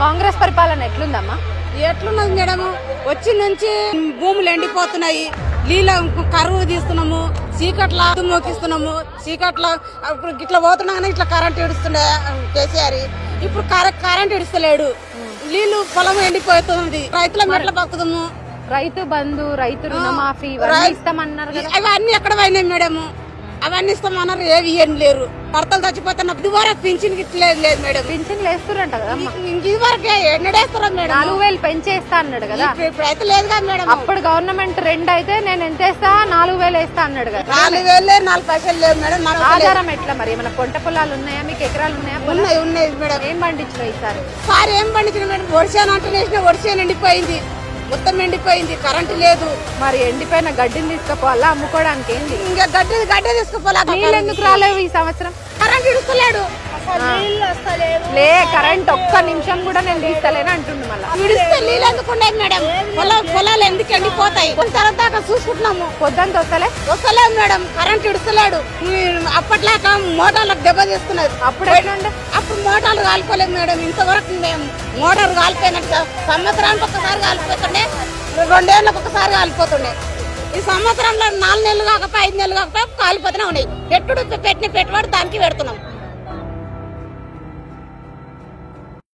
కాంగ్రెస్ పరిపాలన ఎట్లుందమ్మా? ఎట్లున్నది మేడం? వచ్చి నుంచి భూములు ఎండిపోతున్నాయి, నీళ్ళ కరువు తీస్తున్నాము, చీకట్ల మోకిస్తున్నాము, చీకట్ల ఇట్లా పోతున్నాగానే ఇట్లా కరెంట్ ఇడుస్తుండే కేసీఆర్. ఇప్పుడు కరెంట్ ఇడుస్తలేడు, నీళ్లు పొలం ఎండిపోతుంది, రైతుల మెట్ల బతుకుతాము. రైతు బంధు, రైతు రుణమాఫీ ఇస్తామన్నారు కదా, అవన్నీ ఎక్కడ పోయినాయి మేడం? అవన్నీ ఇస్తామన్నారు, ఏవి ఏం లేరు. భర్తలు చచ్చిపోతే ఇదివరకు పింఛన్ లేదు మేడం. పింఛన్లు వేస్తురంట కదా, ఇదివరకే ఎన్నడేస్తారా మేడం? 4000 పెంచేస్తా అన్నాడు కదా, ఇప్పుడైతే లేదు కదా మేడం. అప్పుడు గవర్నమెంట్ 2 అయితే నేను ఎంత వేస్తా 4000 వేస్తా అన్నాడు కదా. 4000 4 పైసలు లేవు మేడం. ఆధారం ఎట్లా మరి? మన పంట పొలాలు ఉన్నాయా, మీకు ఎకరాలు ఉన్నాయా? ఉన్నాయి మేడం. ఏం పండించిన ఈసారి? ఏం పండించిన మేడం? వర్షాన్ని అంటే వేసిన వర్షం ఎండిపోయింది, మొత్తం ఎండిపోయింది, కరెంటు లేదు. మరి ఎండిపోయిన గడ్డిని తీసుకుపోవాలా అమ్ముకోవడానికి? ఏంది ఇంకా గడ్డి తీసుకుపోలా. నీళ్ళు ఎందుకు రాలేవు ఈ సంవత్సరం? కరెంట్ ఇడుస్తలేడు, లే కరెంట్ ఒక్క నిమిషం కూడా నేను తీస్తలేను అంటుండు. మళ్ళీ ఇడిస్తే నీళ్ళు ఎందుకు ఉండేది మేడం? పొలాలు ఎందుకు ఎండిపోతాయి? తర్వాత చూసుకుంటున్నాము, పొద్దుంత వస్తలేదు మేడం. కరెంట్ ఇడుస్తలేడు. అప్పట్లాక మోటార్లకు దెబ్బ తీస్తున్నారు. అప్పుడు మోటార్లు కాలిపోలేదు మేడం. ఇంతవరకు మేము మోటార్ కాలిపోయినట్టు సంవత్సరానికి ఒకసారి కాలిపోతుండే, 2 ఏళ్ళకి ఒకసారి కాలిపోతుండే. ఈ సంవత్సరంలో 4 నెలలు కాకపోతే 5 నెలలు కాకపోతే కాలిపోతూనే ఉన్నాయి. పెట్టిన పెట్టుబడి దానికి పెడుతున్నాం.